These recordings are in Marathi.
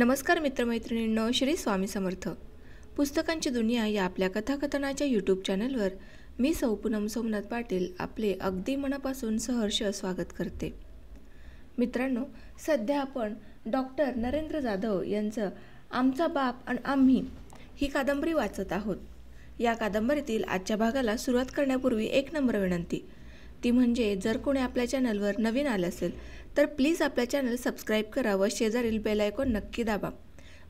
नमस्कार मित्रमैत्रिणींनो, श्री स्वामी समर्थ. पुस्तकांची दुनिया या आपल्या कथाकथनाच्या यूट्यूब चॅनलवर मी सौ पूनम सोमनाथ पाटील आपले अगदी मनापासून सहर्ष स्वागत करते. मित्रांनो, सध्या आपण डॉक्टर नरेंद्र जाधव यांचं आमचा बाप आणि आम्ही ही कादंबरी वाचत आहोत. या कादंबरीतील आजच्या भागाला सुरुवात करण्यापूर्वी एक नम्र विनंती, ती म्हणजे जर कोणी आपल्या चॅनलवर नवीन आले असेल तर प्लीज आपल्या चॅनल सबस्क्राईब करा व शेजारील बेल आयकॉन नक्की दाबा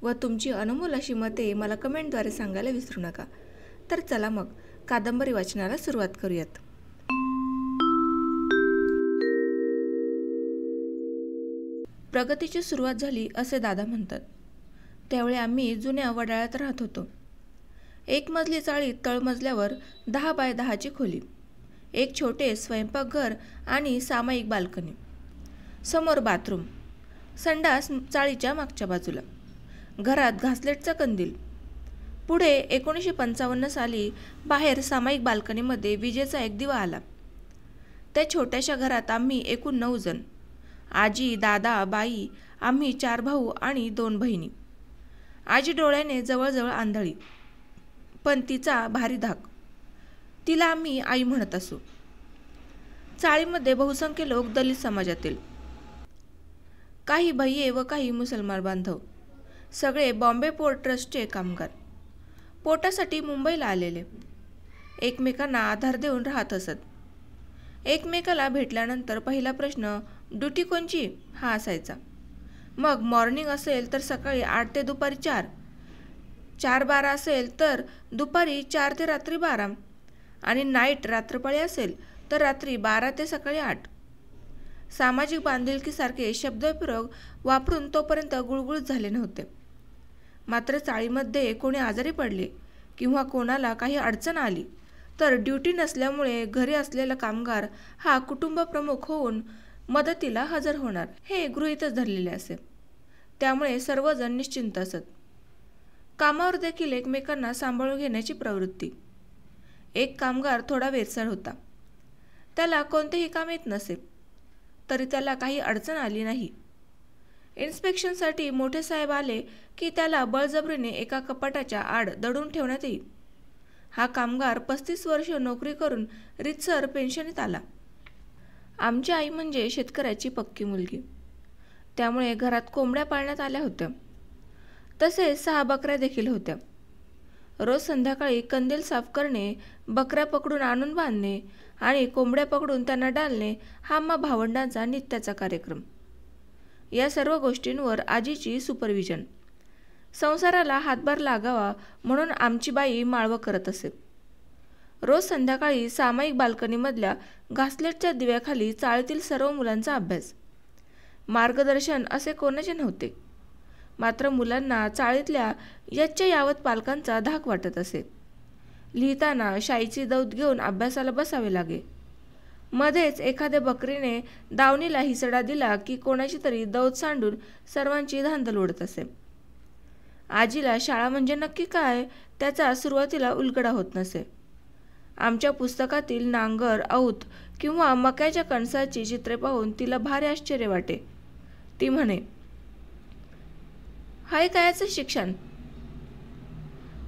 व तुमची अनमोल अशी मते मला कमेंटद्वारे सांगायला विसरू नका. तर चला मग कादंबरी वाचनाला सुरुवात करूयात. प्रगतीची सुरुवात झाली असे दादा म्हणतात. त्यावेळी आम्ही जुन्या वडाळ्यात राहत होतो. एक मजली चाळीत तळमजल्यावर 10 बाय 10ची खोली, एक छोटे स्वयंपाकघर आणि सामायिक बाल्कनी, समोर बाथरूम, संडास चाळीच्या मागच्या बाजूला, घरात घासलेटचा कंदील. पुढे 1955 साली बाहेर सामायिक बाल्कनीमध्ये विजेचा एक दिवा आला. त्या छोट्याशा घरात आम्ही एकूण 9 जण, आजी, दादा, बाई, आम्ही 4 भाऊ आणि 2 बहिणी. आजी डोळ्याने जवळजवळ आंधळी, पण तिचा भारी धाक. तिला आम्ही आई म्हणत असू. चाळीमध्ये बहुसंख्य लोक दलित समाजातील, काही भय्ये व काही मुसलमान बांधव, सगळे बॉम्बे पोर्ट ट्रस्टचे कामगार, पोटासाठी मुंबईला आलेले. एकमेकांना आधार देऊन राहत असत. एकमेकाला भेटल्यानंतर पहिला प्रश्न ड्युटी कोणची हा असायचा. मग मॉर्निंग असेल तर सकाळी 8 ते दुपारी 4, 4-12 असेल तर दुपारी 4 ते रात्री 12 आणि नाईट रात्रपाळी असेल तर रात्री 12 ते सकाळी 8. सामाजिक बांधिलकीसारखे शब्दप्रयोग वापरून तोपर्यंत गुळगुळीत झाले नव्हते. मात्र चाळीमध्ये कोणी आजारी पडले किंवा कोणाला काही अडचण आली तर ड्युटी नसल्यामुळे घरी असलेला कामगार हा कुटुंबप्रमुख होऊन मदतीला हजर होणार हे गृहीतच धरलेले असे. त्यामुळे सर्वजण निश्चिंत असत. कामावर देखील एकमेकांना सांभाळून घेण्याची प्रवृत्ती. एक कामगार थोडा वेरसळ होता. त्याला कोणतेही काम येत नसे, तरी त्याला काही अडचण आली नाही. इन्स्पेक्शनसाठी मोठे साहेब आले की त्याला बळजबरीने एका कपाटाच्या आड दडून ठेवण्यात येई. हा कामगार 35 वर्ष नोकरी करून रीतसर पेन्शनीत आला. आमची आई म्हणजे शेतकऱ्याची पक्की मुलगी, त्यामुळे घरात कोंबड्या पाळण्यात आल्या होत्या. तसेच 6 बकऱ्या देखील होत्या. रोज संध्याकाळी कंदील साफ करणे, बकऱ्या पकडून आणून बांधणे आणि कोंबड्या पकडून त्यांना डालणे हा आम्हा भावंडांचा नित्याचा कार्यक्रम. या सर्व गोष्टींवर आजीची सुपरविजन. संसाराला हातभार लागावा म्हणून आमची बाई माळवं करत असे. रोज संध्याकाळी सामायिक बाल्कनीमधल्या घासलेटच्या दिव्याखाली चाळीतील सर्व मुलांचा अभ्यास. मार्गदर्शन असे कोणाचे नव्हते, मात्र मुलांना चाळीतल्या याच्या यावत पालकांचा धाक वाटत असे. लिहिताना शाईची दौत घेऊन अभ्यासाला बसावे लागे. मध्येच एखाद्या बकरीने दावणीला हिसडा दिला की कोणाची तरी दौत सांडून सर्वांची धांदल उडत असे. आजीला शाळा म्हणजे नक्की काय त्याचा सुरुवातीला उलगडा होत नसे. आमच्या पुस्तकातील नांगर, औत किंवा मक्याच्या कणसाची चित्रे पाहून तिला भारी आश्चर्य वाटे. ती म्हणे, हाय कायचं शिक्षण.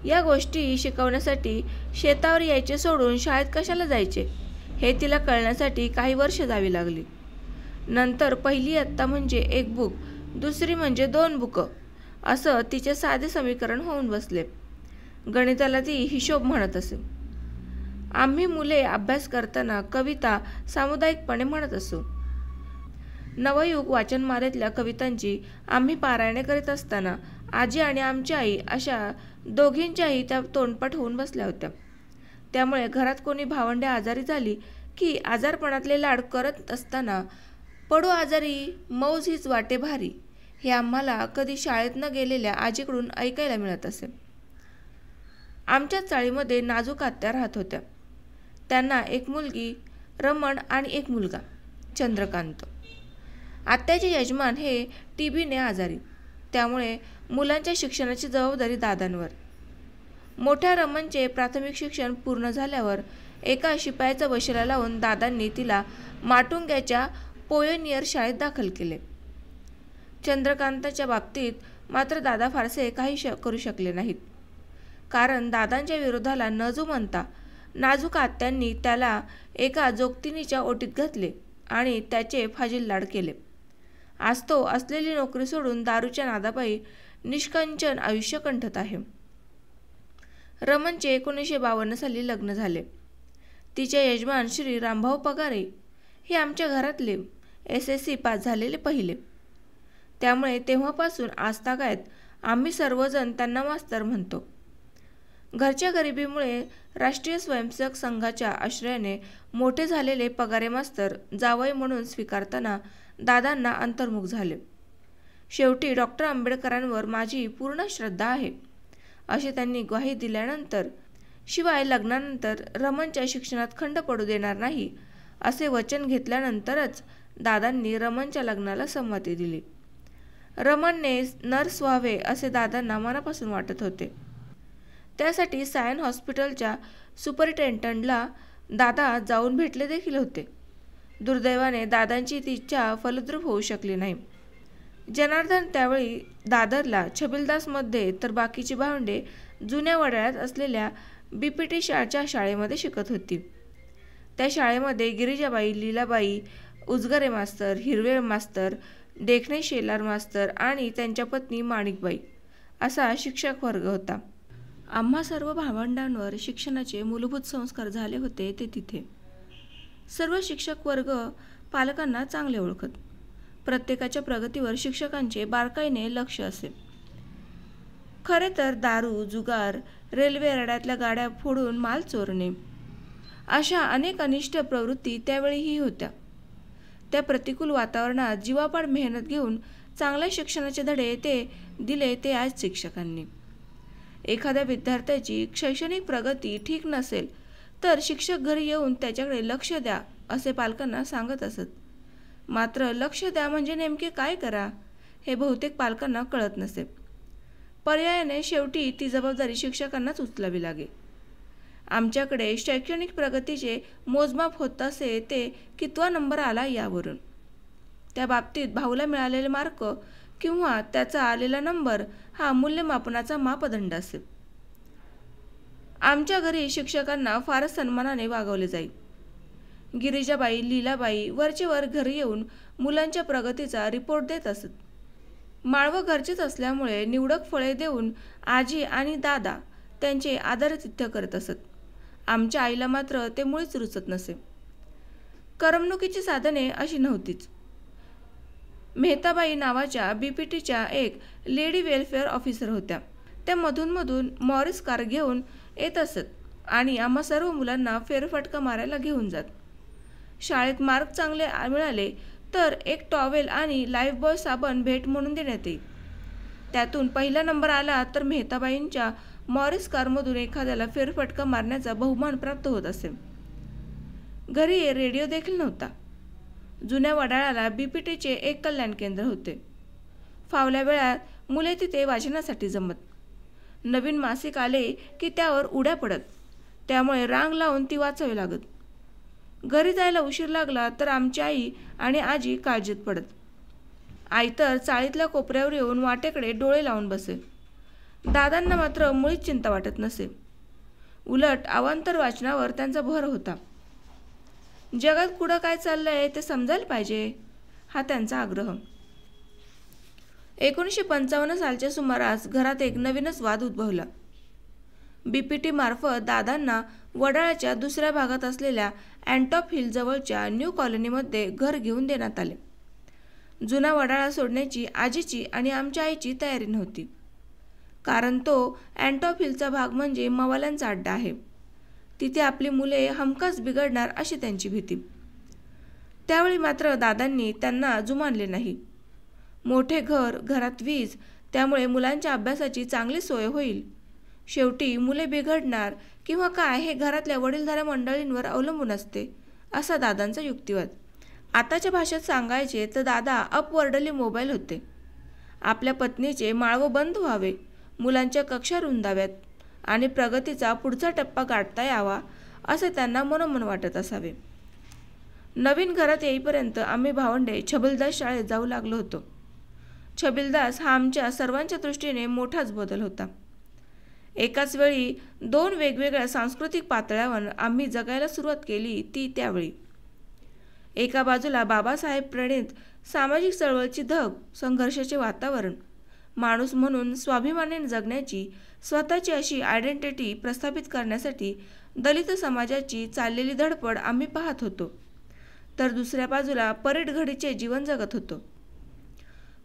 या गोष्टी शिकवण्यासाठी शेतावर यायचे सोडून शाळेत कशाला जायचे हे तिला कळण्यासाठी काही वर्ष जावी लागली. नंतर पहिली इयत्ता म्हणजे 1 बुक, दुसरी म्हणजे 2 बुकं असं तिचे साधे समीकरण होऊन बसले. गणिताला ती हिशोब म्हणत असे. आम्ही मुले अभ्यास करताना कविता सामुदायिकपणे म्हणत असू. नवयुग वाचनमालेतल्या कवितांची आम्ही पारायणे करीत असताना आजी आणि आमची आई अशा दोघींच्याही त्या तोंडपाठ होऊन बसल्या होत्या. त्यामुळे घरात कोणी भावंडे आजारी झाली की आजारपणातले लाड करत असताना पडो आजारी मौज हीच वाटे भारी हे आम्हाला कधी शाळेत न गेलेल्या आजीकडून ऐकायला मिळत असे. आमच्या चाळीमध्ये नाजूक आत्या राहत होत्या. त्यांना एक मुलगी रमण आणि एक मुलगा चंद्रकांत. आत्याचे यजमान हे टीबीने आजारी, त्यामुळे मुलांच्या शिक्षणाची जबाबदारी दादांवर. मोठ्या रमणचे प्राथमिक शिक्षण पूर्ण झाल्यावर एका शिपायाचा वशिला लावून दादांनी तिला माटुंग्याच्या पोयोनियर शाळेत दाखल केले. चंद्रकांताच्या बाबतीत मात्र दादा फारसे काही करू शकले नाहीत, कारण दादांच्या विरोधाला न जुमानता नाजूक आत्यांनी त्याला एका जोगतिनीच्या ओटीत घातले आणि त्याचे फाजील लाड केले. आज तो असलेली नोकरी सोडून दारूच्या नादापायी निष्कंचन आयुष्य कंठत आहे. रमणचे 1952 साली लग्न झाले. तिचे यजमान श्री रामभाऊ पगारे हे आमच्या घरातले SSC पास झालेले पहिले. त्यामुळे तेव्हापासून आजतागायत आम्ही सर्वजण त्यांना मास्तर म्हणतो. घरच्या गरिबीमुळे राष्ट्रीय स्वयंसेवक संघाच्या आश्रयाने मोठे झालेले पगारे मास्तर जावई म्हणून स्वीकारताना दादांना अंतर्मुख झाले. शेवटी डॉक्टर आंबेडकरांवर माझी पूर्ण श्रद्धा आहे अशी त्यांनी ग्वाही दिल्यानंतर, शिवाय लग्नानंतर रमणच्या शिक्षणात खंड पडू देणार नाही असे वचन घेतल्यानंतरच दादांनी रमणच्या लग्नाला संमती दिली. रमणने नर्स व्हावे असे दादांना मनापासून वाटत होते. त्यासाठी सायन हॉस्पिटलच्या सुपरिटेंडंटला दादा जाऊन भेटले देखील होते. दुर्दैवाने दादांची ती इच्छा फलद्रूप होऊ शकली नाही. जनार्दन त्यावेळी दादरला छबिलदासमध्ये तर बाकीची भावंडे जुन्या वडाळ्यात असलेल्या BPT शाळेमध्ये शिकत होती. त्या शाळेमध्ये गिरिजाबाई, लीलाबाई, उजगरे मास्तर, हिरवे मास्तर, देखणे शेलार मास्तर आणि त्यांच्या पत्नी माणिकबाई असा शिक्षक वर्ग होता. आम्हा सर्व भावंडांवर शिक्षणाचे मूलभूत संस्कार झाले होते ते तिथे. सर्व शिक्षक वर्ग पालकांना चांगले ओळखत. प्रत्येकाच्या प्रगतीवर शिक्षकांचे बारकाईने लक्ष असे. खरे तर दारू, जुगार, रेल्वे रड्यातल्या गाड्या फोडून माल चोरणे अशा अनेक अनिष्ट प्रवृत्ती त्यावेळीही होत्या. त्या प्रतिकूल वातावरणात जीवापाड मेहनत घेऊन चांगल्या शिक्षणाचे धडे ते दिले ते आज शिक्षकांनी. एखाद्या विद्यार्थ्याची शैक्षणिक प्रगती ठीक नसेल तर शिक्षक घरी येऊन त्याच्याकडे लक्ष द्या असे पालकांना सांगत असत. मात्र लक्ष द्या म्हणजे नेमके काय करा हे बहुतेक पालकांना कळत नसे. पर्यायाने शेवटी ती जबाबदारी शिक्षकांनाच उचलावी लागे. आमच्याकडे शैक्षणिक प्रगतीचे मोजमाप होत असे ते कितवा नंबर आला यावरून. त्या बाबतीत भाऊला मिळालेले मार्क किंवा त्याचा आलेला नंबर हा मूल्यमापनाचा मापदंड असे. आमच्या घरी शिक्षकांना फारच सन्मानाने वागवले जाई. गिरिजाबाई, लीलाबाई वरचेवर घरी येऊन मुलांच्या प्रगतीचा रिपोर्ट देत असत. माळव घरचेच असल्यामुळे निवडक फळे देऊन आजी आणि दादा त्यांचे आदरातिथ्य करत असत. आमच्या आईला मात्र ते मुळीच रुचत नसे. करमणुकीची साधने अशी नव्हतीच. मेहताबाई नावाच्या BPTच्या एक लेडी वेलफेअर ऑफिसर होत्या. त्या मधूनमधून मॉरिस कार घेऊन येत असत आणि आम्हा सर्व मुलांना फेरफटका मारायला घेऊन जात. शाळेत मार्क चांगले मिळाले तर एक टॉवेल आणि लाईफबॉय साबण भेट म्हणून देण्यात येईल. त्यातून पहिला नंबर आला तर मेहताबाईंच्या मॉरिस कारमधून एखाद्याला फेरफटका मारण्याचा बहुमान प्राप्त होत असे. घरी रेडिओ देखील नव्हता. जुन्या वडाळ्याला BPTचे एक कल्याण केंद्र होते. फावल्या वेळात मुले तिथे वाचनासाठी जमत. नवीन मासिक आले की त्यावर उड्या पडत. त्यामुळे रांग लावून ती वाचावी लागत. घरी जायला उशीर लागला तर आमची आई आणि आजी काळजीत पडत. आई तर चाळीतल्या कोपऱ्यावर येऊन वाटेकडे डोळे लावून बसे. दादांना मात्र मुळीच चिंता वाटत नसे. उलट अवांतर वाचनावर त्यांचा भर होता. जगात कुठं काय चाललंय ते समजायला पाहिजे हा त्यांचा आग्रह. 1955 सालच्या सुमारास घरात एक नवीनच वाद उद्भवला. BPT मार्फत दादांना वडाळ्याच्या दुसऱ्या भागात असलेल्या अँटॉप हिल जवळच्या न्यू कॉलनीमध्ये घर घेऊन देण्यात आले. जुना वडाळा सोडण्याची आजीची आणि आमच्या आईची तयारी नव्हती, कारण तो अँटॉप हिलचा भाग म्हणजे मवाल्यांचा अड्डा आहे. तिथे आपली मुले हमखास बिघडणार अशी त्यांची भीती. त्यावेळी मात्र दादांनी त्यांना जुमानले नाही. मोठे घर, घरात वीज, त्यामुळे मुलांच्या अभ्यासाची चांगली सोय होईल. शेवटी मुले बिघडणार किंवा काय हे घरातल्या वडीलधाऱ्या मंडळींवर अवलंबून असते असा दादांचा युक्तिवाद. आताच्या भाषेत सांगायचे तर दादा अपवर्डली मोबाईल होते. आपल्या पत्नीचे माळव बंद व्हावे, मुलांच्या कक्षा रुंदाव्यात आणि प्रगतीचा पुढचा टप्पा गाठता यावा असे त्यांना मनोमन वाटत असावे. नवीन घरात येईपर्यंत आम्ही भावंडे छबिलदास शाळेत जाऊ लागलो होतो. छबिलदास हा आमच्या सर्वांच्या दृष्टीने मोठाच बदल होता. एकाच वेळी 2 वेगवेगळ्या सांस्कृतिक पातळ्यावर आम्ही जगायला सुरुवात केली ती त्यावेळी. एका बाजूला बाबासाहेब प्रणीत सामाजिक चळवळीची धग, संघर्षाचे वातावरण, माणूस म्हणून स्वाभिमानाने जगण्याची स्वतःची अशी आयडेंटिटी प्रस्थापित करण्यासाठी दलित समाजाची चाललेली धडपड आम्ही पाहत होतो, तर दुसऱ्या बाजूला परेड घडीचे जीवन जगत होतो.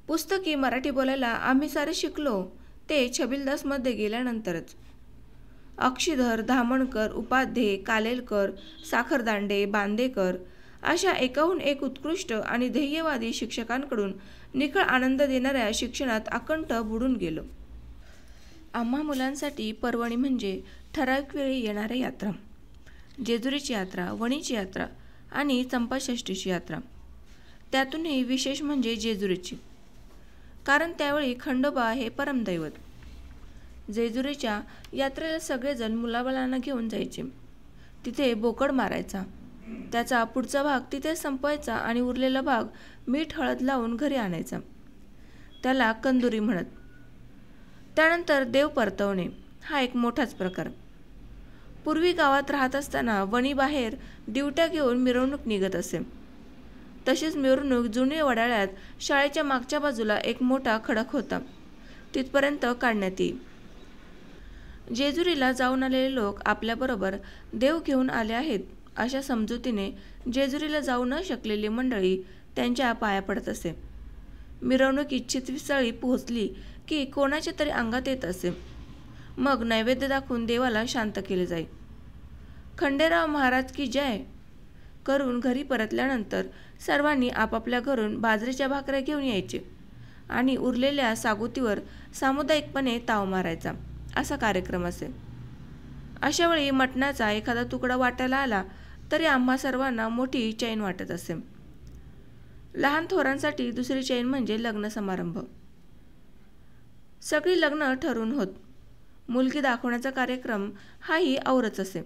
पुस्तकी मराठी बोलायला आम्ही सारे शिकलो ते छबिलदासमध्ये गेल्यानंतरच. अक्षीधर, धामणकर, उपाध्ये, कालेलकर, साखरदांडे, बांदेकर अशा एकाहून एक उत्कृष्ट आणि ध्येयवादी शिक्षकांकडून निखळ आनंद देणाऱ्या शिक्षणात अकंठ बुडून गेलो. आम्हा मुलांसाठी पर्वणी म्हणजे ठराविक वेळी येणाऱ्या यात्रा, जेजुरीची यात्रा, वणीची यात्रा आणि चंपाषष्ठीची यात्रा. त्यातूनही विशेष म्हणजे जेजुरीची, कारण त्यावेळी खंडोबा हे परमदैवत. जेजुरीच्या यात्रेला सगळेजण मुलाबाळांना घेऊन जायचे. तिथे बोकड मारायचा, त्याचा पुढचा भाग तिथे संपवायचा आणि उरलेला भाग मीठ हळद लावून घरी आणायचा. त्याला कंदुरी म्हणत. त्यानंतर देव परतवणे हा एक मोठाच प्रकार. पूर्वी गावात राहत असताना वणीबाहेर दिवट्या घेऊन मिरवणूक निघत असे. तशीच मिरवणूक जुनी वडाळ्यात शाळेच्या मागच्या बाजूला एक मोठा खडक होता, तिथपर्यंत काढण्यात येई. जेजुरीला जाऊन आलेले लोक आपल्याबरोबर देव घेऊन आले आहेत अशा समजुतीने जेजुरीला जाऊ न शकलेली मंडळी त्यांच्या पाया पडत असे. मिरवणूक इच्छित स्थळी पोहोचली की कोणाच्या तरी अंगात येत असे. मग नैवेद्य दाखवून देवाला शांत केले जाई. खंडेराव महाराज की जय करून घरी परतल्यानंतर सर्वांनी आपापल्या घरून बाजरीच्या भाकऱ्या घेऊन यायचे आणि उरलेल्या सागुतीवर सामुदायिकपणे ताव मारायचा असा कार्यक्रम असे. अशावेळी मटणाचा एखादा तुकडा वाटायला आला तरी आम्हा सर्वांना मोठी चैन वाटत असे. लहान थोरांसाठी दुसरी चैन म्हणजे लग्न समारंभ. सगळी लग्न ठरून होत. मुलगी दाखवण्याचा कार्यक्रम हाही औरच असे.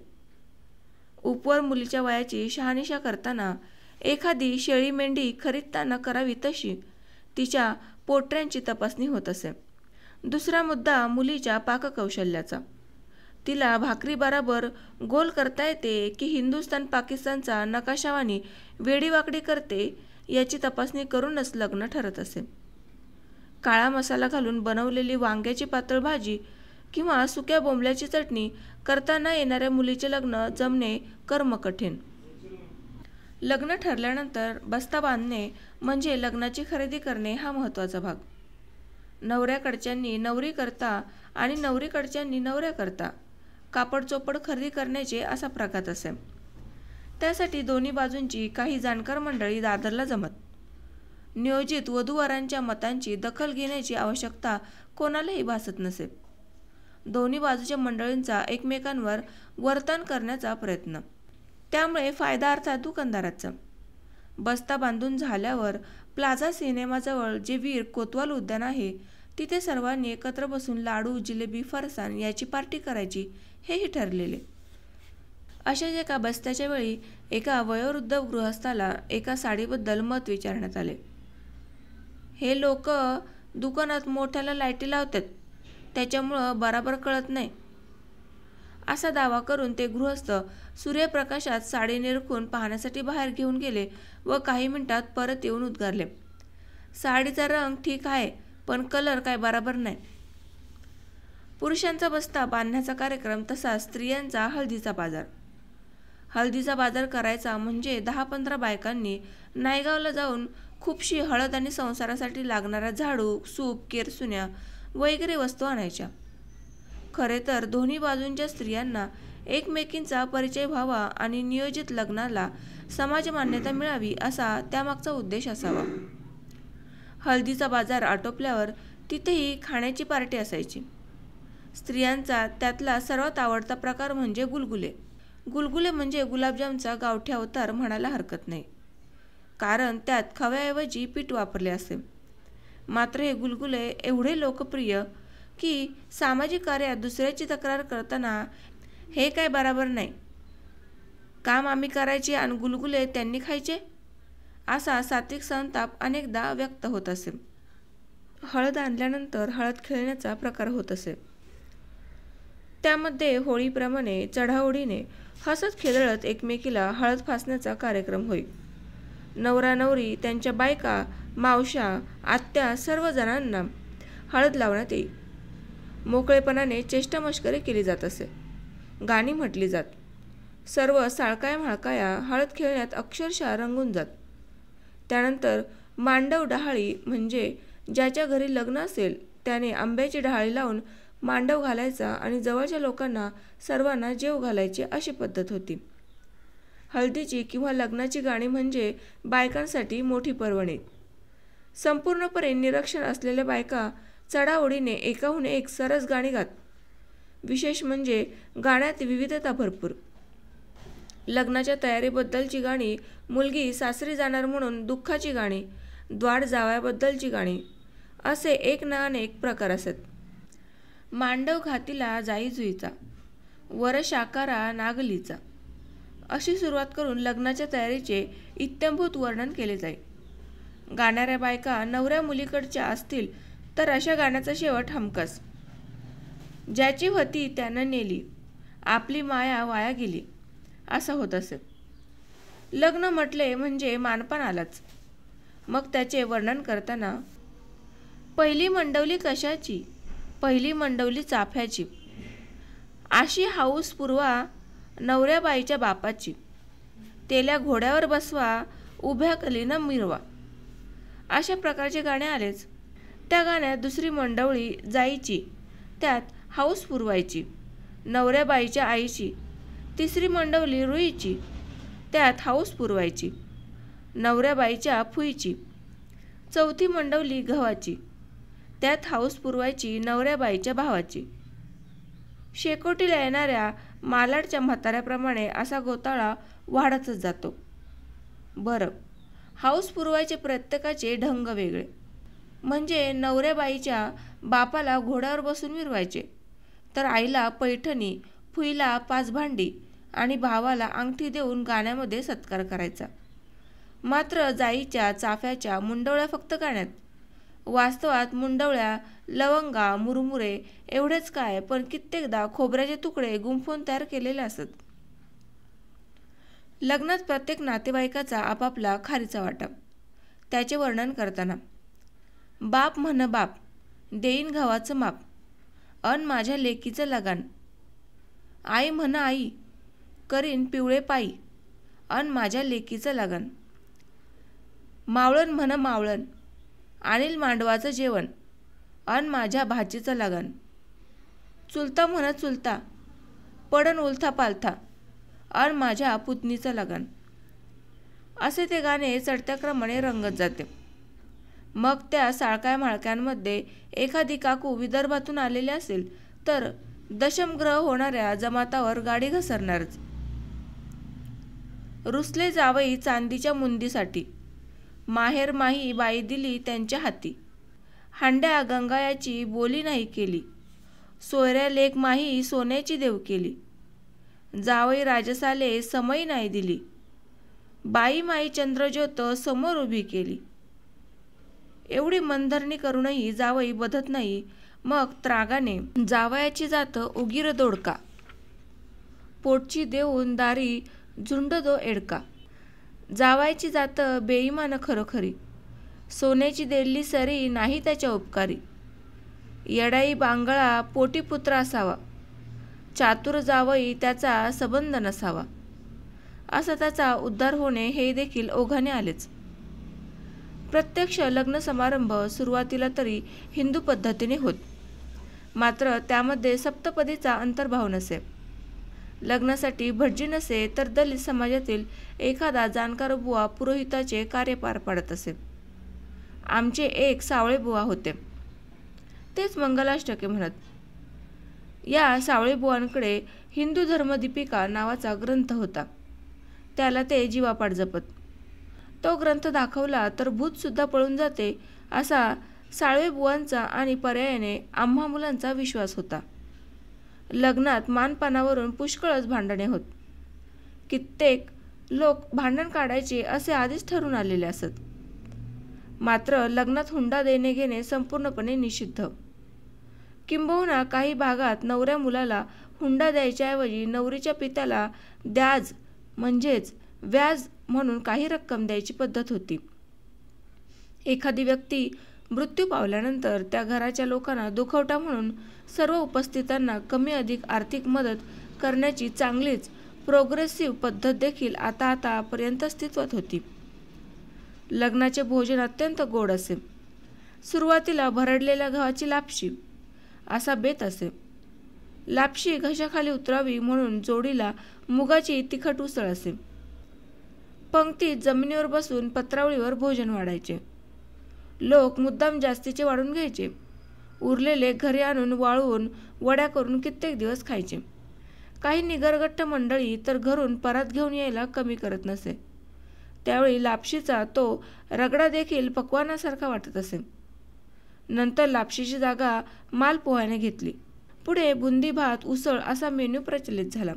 उपवर मुलीच्या वयाची शहानिशा करताना एखादी शेळी मेंढी खरीदताना करावी तशी तिच्या पोटऱ्यांची तपासणी होत असे. दुसरा मुद्दा मुलीच्या पाककौशल्याचा. तिला भाकरी बराबर गोल करता येते की हिंदुस्थान पाकिस्तानचा नकाशावानी वेडीवाकडी करते याची तपासणी करूनच लग्न ठरत असे. काळा मसाला घालून बनवलेली वांग्याची पातळ भाजी किंवा सुक्या बोंबल्याची चटणी करता न येणाऱ्या मुलीचे लग्न जमणे कर्मकठीण. लग्न ठरल्यानंतर बस्ता बांधणे म्हणजे लग्नाची खरेदी करणे हा महत्त्वाचा भाग. नवऱ्याकडच्यांनी नवरीकरता आणि नवरीकडच्यांनी नवऱ्याकरता कापड चोपड खरेदी करण्याचे असा प्रघात असे. त्यासाठी दोन्ही बाजूंची काही जाणकार मंडळी दादरला जमत. नियोजित वधूवरांच्या मतांची दखल घेण्याची आवश्यकता कोणालाही भासत नसे. दोन्ही बाजूच्या मंडळींचा एकमेकांवर वर्तन करण्याचा प्रयत्न. त्यामुळे फायदा अर्थात दुकानदाराचा. बस्ता बांधून झाल्यावर प्लाझा सिनेमाजवळ जे वीर कोतवाल उद्यान आहे तिथे सर्वांनी एकत्र बसून लाडू, जिलेबी, फरसाण याची पार्टी करायची हेही ठरलेले. अशाच एका बस्त्याच्या वेळी एका वयोवृद्ध गृहस्थाला एका साडीबद्दल मत विचारण्यात आले. हे लोक दुकानात मोठ्याला लाईटी लावतात त्याच्यामुळं बराबर कळत नाही असा दावा करून ते गृहस्थ सूर्यप्रकाशात साडी निरखून पाहण्यासाठी बाहेर घेऊन गेले व काही मिनिटात परत येऊन उद्गारले, साडीचा रंग ठीक आहे पण कलर काय बराबर नाही. पुरुषांचा बस्ता बांधण्याचा कार्यक्रम तसा स्त्रियांचा हळदीचा बाजार. हळदीचा बाजार करायचा म्हणजे 10-15 बायकांनी नायगावला जाऊन खूपशी हळद आणि संसारासाठी लागणाऱ्या झाडू, सूप, केरसुन्या वगैरे वस्तू आणायच्या. खरे तर दोन्ही बाजूंच्या स्त्रियांना एकमेकींचा परिचय व्हावा आणि नियोजित लग्नाला समाज मान्यता मिळावी असा त्यामागचा उद्देश असावा. हळदीचा बाजार आटोपल्यावर तिथेही खाण्याची पार्टी असायची. स्त्रियांचा त्यातला सर्वात आवडता प्रकार म्हणजे गुलगुले. गुलगुले म्हणजे गुलाबजामचा गावठी अवतार म्हणायला हरकत नाही, कारण त्यात खव्याऐवजी पीठ वापरले असे. मात्र हे गुलगुले एवढे लोकप्रिय की सामाजिक कार्यात दुसऱ्याची तक्रार करताना हे काय बराबर नाही, काम आम्ही करायचे आणि गुलगुले त्यांनी खायचे असा सात्विक संताप अनेकदा व्यक्त होत असे. हळद आणल्यानंतर हळद खेळण्याचा प्रकार होत असे. त्यामध्ये होळीप्रमाणे चढाओढीने हसत खेदळत एकमेकीला हळद फासण्याचा कार्यक्रम होई. नवरा नवरी, त्यांच्या बायका, मावश्या, आत्या सर्वजणांना हळद लावण्यात येई. मोकळेपणाने चेष्टामस्करी केली जात असे. गाणी म्हटली जात. सर्व साळकाया म्हाळकाया हळद खेळण्यात अक्षरशः रंगून जात. त्यानंतर मांडव डहाळी म्हणजे ज्याच्या घरी लग्न असेल त्याने आंब्याची डहाळी लावून मांडव घालायचा आणि जवळच्या लोकांना सर्वांना जेव घालायचे अशी पद्धत होती. हळदीची किंवा लग्नाची गाणी म्हणजे बायकांसाठी मोठी पर्वणी. संपूर्णपणे निरक्षर असलेल्या बायका चढाओढीने एकाहून एक सरस गाणी गात. विशेष म्हणजे गाण्यात विविधता भरपूर. लग्नाच्या तयारीबद्दलची गाणी, मुलगी सासरी जाणार म्हणून दुःखाची गाणी, द्वार जावयाबद्दलची गाणी असे एक ना अनेक प्रकार असत. मांडव घातीला जाई जुईचा, वर शाकारा नागलीचा अशी सुरुवात करून लग्नाच्या तयारीचे इत्थंभूत वर्णन केले जाई. गाणाऱ्या बायका नवऱ्या मुलीकडच्या असतील तर अशा गाण्याचा शेवट हमखास, ज्याची होती त्यानं नेली, आपली माया वाया गेली असा होत असे. लग्न म्हटले म्हणजे मानपान आलाच. मग त्याचे वर्णन करताना पहिली मंडवली कशाची, पहिली मंडवली चाफ्याची, अशी हाऊस पुरवा नवऱ्या बाईच्या बापाची, तेल्या घोड्यावर बसवा, उभ्या कलीनं मिरवा अशा प्रकारचे गाणे आलेच. त्या गाण्यात दुसरी मंडवळी जाईची, त्यात हाऊस पुरवायची नवऱ्या बाईच्या आईची. तिसरी मंडवली रुईची, त्यात हाऊस पुरवायची नवऱ्या बाईच्या फुईची. चौथी मंडवली गव्हाची, त्यात हाऊस पुरवायची नवऱ्या बाईच्या भावाची. शेकोटीला येणाऱ्या मालाडच्या म्हाताऱ्याप्रमाणे असा घोटाळा वाढतच जातो. बरं, हाऊस पुरवायचे प्रत्येकाचे ढंग वेगळे. म्हणजे नवऱ्या बाईच्या बापाला घोड्यावर बसून मिरवायचे, तर आईला पैठणी, फुईला 5 भांडी आणि भावाला अंगठी देऊन गाण्यामध्ये सत्कार करायचा. मात्र जाईच्या, चाफ्याच्या मुंडवळ्या फक्त गाण्यात. वास्तवात मुंडवळ्या लवंगा, मुरमुरे एवढेच काय, पण कित्येकदा खोबऱ्याचे तुकडे गुंफून तयार केलेले असत. लग्नात प्रत्येक नातेवाईकाचा आपापला खारीचा वाटा. त्याचे वर्णन करताना बाप म्हण बाप, देईन गव्हाचं माप, अन माझ्या लेकीचं लगान. आई म्हण आई, करीन पिवळे पायी, अन माझ्या लेकीचं लगान. मावळण म्हण मावळण, आणील मांडवाचं जेवण, अन माझ्या भाचीचं लगान. चुलता म्हण चुलता, पडन उलथा पालथा, अन माझ्या पुतणीचं लगान. असे ते गाणे चढत्या क्रमाने रंगत जाते. मग त्या साळकाया म्हाळक्यांमध्ये एखादी काकू विदर्भातून आलेली असेल तर दशमग्रह होणाऱ्या जमातावर गाडी घसरणारच. रुसले जावई चांदीच्या मुंदीसाठी, माहेर माही बाई दिली त्यांच्या हाती. हांड्या गंगायाची बोली नाही केली, सोयऱ्या लेक माही सोन्याची देव केली. जावई राजसाले समई नाही दिली, बाई माई चंद्रज्योत समोर उभी केली. एवढी मनधरणी करूनही जावई बधत नाही. मग त्रागाने जावयाची जात उगीर दोडका, पोटची देऊन दारी झुंड दो एडका. जावायची जात बेईमान खरोखरी, सोन्याची देडली सरी नाही त्याच्या उपकारी. येडाई बांगळा पोटी पुत्र असावा, चातुर जावई त्याचा संबंध नसावा. असा त्याचा उद्धार होणे हे देखील ओघाने आलेच. प्रत्यक्ष लग्न समारंभ सुरुवातीला तरी हिंदू पद्धतीने होत, मात्र त्यामध्ये सप्तपदीचा अंतर्भाव नसे. लग्नासाठी भटजी नसे तर दलित समाजातील एखादा जाणकार बुवा पुरोहिताचे कार्य पार पाडत असे. आमचे एक सावळे बुवा होते, तेच मंगलाष्टके म्हणत. या सावळे बुवांकडे हिंदू धर्मदीपिका नावाचा ग्रंथ होता. त्याला ते जीवापाड जपत. तो ग्रंथ दाखवला तर भूतसुद्धा पळून जाते असा साळवे बुवांचा आणि पर्यायाने आम्हा मुलांचा विश्वास होता. लग्नात मानपानावरून पुष्कळच भांडणे होत. कित्येक लोक भांडण काढायचे असे आधीच ठरून आलेले असत. मात्र लग्नात हुंडा देणे घेणे संपूर्णपणे निषिद्ध. किंबहुना काही भागात नवऱ्या मुलाला हुंडा द्यायच्याऐवजी नवरीच्या पित्याला द्याज म्हणजेच व्याज म्हणून काही रक्कम द्यायची पद्धत होती. एखादी व्यक्ती मृत्यू पावल्यानंतर त्या घराच्या लोकांना दुखवटा म्हणून सर्व उपस्थितांना कमी अधिक आर्थिक मदत करण्याची चांगलीच प्रोग्रेसिव्ह पद्धत देखील आतापर्यंत अस्तित्वात होती. लग्नाचे भोजन अत्यंत गोड असे. सुरुवातीला भरडलेल्या गव्हाची लापशी असा बेत असे. लापशी घशाखाली उतरावी म्हणून जोडीला मुगाची तिखट उसळ असे. पंक्तीत जमिनीवर बसून पत्रावळीवर भोजन वाढायचे. लोक मुद्दाम जास्तीचे वाढून घ्यायचे. उरलेले घरी आणून वाळवून वड्या करून कित्येक दिवस खायचे. काही निगरगट्ट मंडळी तर घरून परात घेऊन यायला कमी करत नसे. त्यावेळी लापशीचा तो रगडा देखील पक्वानासारखा वाटत असे. नंतर लापशीची जागा मालपोह्याने घेतली. पुढे बुंदी भात उसळ असा मेन्यू प्रचलित झाला.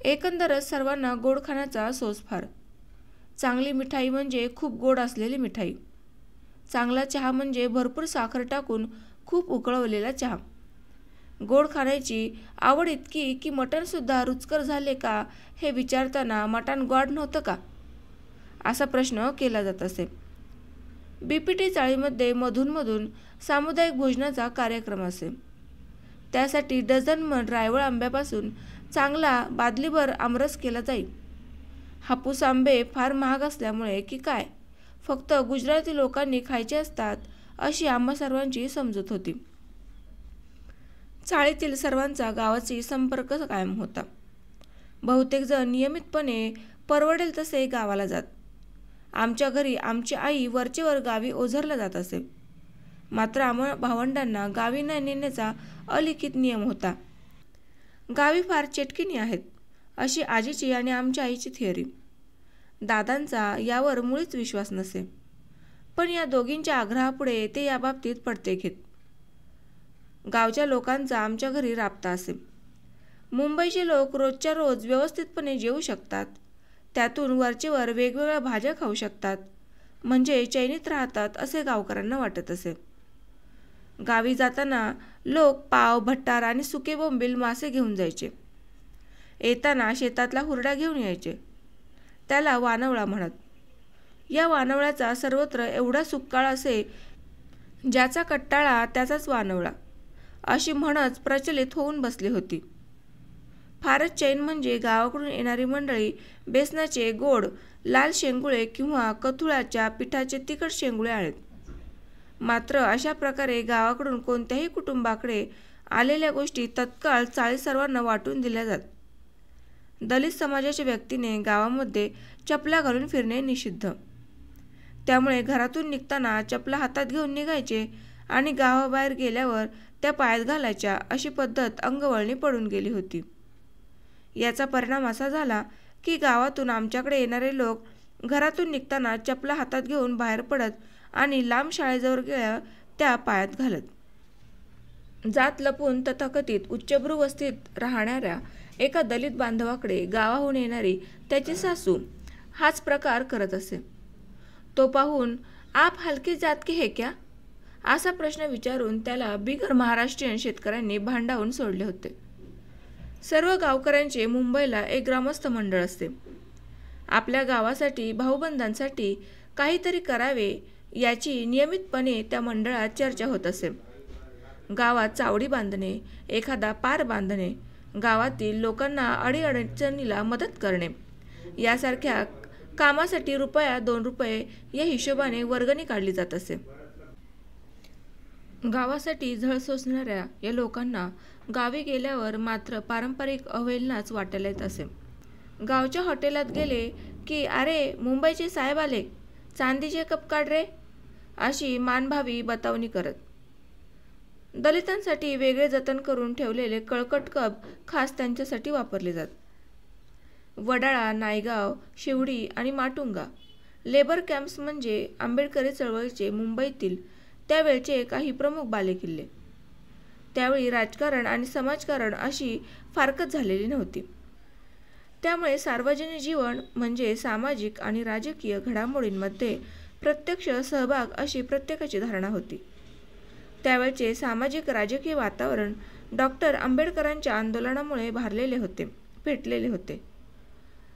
एकंदरच सर्वांना गोड खाण्याचा सोस फार. चांगली मिठाई म्हणजे खूप गोड असलेली मिठाई. चांगला चहा म्हणजे भरपूर साखर टाकून खूप उकळवलेला चहा. गोड खाण्याची आवड इतकी की मटणसुद्धा रुचकर झाले का हे विचारताना मटण गोड नव्हतं का असा प्रश्न केला जात असे. बीपीटी चाळीमध्ये मधूनमधून सामुदायिक भोजनाचा कार्यक्रम असे. त्यासाठी डझनभर रायवळ आंब्यापासून चांगला बादलीभर आमरस केला जाई. हापूस आंबे फार महाग असल्यामुळे की काय फक्त गुजराती लोकांनी खायचे असतात अशी आम्हा सर्वांची समजूत होती. चाळीतील सर्वांचा गावाशी संपर्क कायम होता. बहुतेक जण नियमितपणे परवडेल तसे गावाला जात. आमच्या घरी आमची आई वरचेवर गावी ओझरला जात असे. मात्र आम्हा भावंडांना गावी न नेण्याचा अलिखित नियम होता. गावी फार चेटकिणी आहेत अशी आजीची आणि आमच्या आईची थिअरी. दादांचा यावर मुळीच विश्वास नसे. पण या दोघींच्या आग्रहापुढे ते याबाबतीत पडते घेत. गावच्या लोकांचा आमच्या घरी राबता असे. मुंबईचे लोक रोजच्या रोज व्यवस्थितपणे जेवू शकतात. त्यातून वरचेवर वेगवेगळ्या भाज्या खाऊ शकतात. म्हणजे चैनीत राहतात असे गावकऱ्यांना वाटत असे. गावी जाताना लोक पाव भट्टार आणि सुके बोंबील मासे घेऊन जायचे. येताना शेतातला हुरडा घेऊन यायचे. त्याला वानवळा म्हणत. या वानवळ्याचा सर्वत्र एवढा सुक्काळ असे ज्याचा कट्टाळा त्याचाच वानवळा अशी म्हणच प्रचलित होऊन बसली होती. फारच चैन म्हणजे गावाकडून येणारी मंडळी बेसनाचे गोड लाल शेंगुळे किंवा कथुळाच्या पिठाचे तिखट शेंगुळे आणत. मात्र अशा प्रकारे गावाकडून कोणत्याही कुटुंबाकडे आलेल्या गोष्टी तत्काळ चाळी सर्वांना वाटून दिल्या जात. दलित समाजाच्या व्यक्तीने गावामध्ये चपला घालून फिरणे निषिद्ध. त्यामुळे घरातून निघताना चपला हातात घेऊन निघायचे आणि गावाबाहेर गेल्यावर त्या पायात घालायच्या अशी पद्धत अंगवळणी पडून गेली होती. याचा परिणाम असा झाला की गावातून आमच्याकडे येणारे लोक घरातून निघताना चपला हातात घेऊन बाहेर पडत आणि लांब शाळेजवळ गेल्या त्या पायात घालत. जात लपून तथाकथित उच्चभ्रू वस्तीत राहणाऱ्या एका दलित बांधवाकडे गावाहून येणारी त्याची सासू हाच प्रकार करत असे. तो पाहून आप हलकी जात के है क्या असा प्रश्न विचारून त्याला बिगर महाराष्ट्रीयन शेतकऱ्यांनी भांडावून सोडले होते. सर्व गावकऱ्यांचे मुंबईला एक ग्रामस्थ मंडळ असते. आपल्या गावासाठी भाऊबंधांसाठी काहीतरी करावे याची नियमितपणे त्या मंडळात चर्चा होत असे. गावात चावडी बांधणे, एखादा पार बांधणे, गावातील लोकांना अडीअडचणीला मदत करणे यासारख्या कामासाठी रुपया 2 रुपये या हिशोबाने वर्गणी काढली जात असे. गावासाठी झळ सोसणाऱ्या या लोकांना गावी गेल्यावर मात्र पारंपरिक अवहेलनाच वाटायला येत असे. गावच्या हॉटेलात गेले की अरे मुंबईचे साहेब आले, चांदीचे कप काढ रे अशी मानभावी बतावणी करत. दलितांसाठी वेगळे जतन करून ठेवलेले कळकट कप खास त्यांच्यासाठी वापरले जात. वडाळा, नायगाव, शिवडी आणि माटुंगा लेबर कॅम्प्स म्हणजे आंबेडकरी चळवळीचे मुंबईतील त्यावेळचे काही प्रमुख बालेकिल्ले. त्यावेळी राजकारण आणि समाजकारण अशी फारकत झालेली नव्हती. त्यामुळे सार्वजनिक जीवन म्हणजे सामाजिक आणि राजकीय घडामोडींमध्ये प्रत्यक्ष सहभाग अशी प्रत्येकाची धारणा होती. त्यावेळचे सामाजिक राजकीय वातावरण डॉक्टर आंबेडकरांच्या आंदोलनामुळे पेटलेले होते.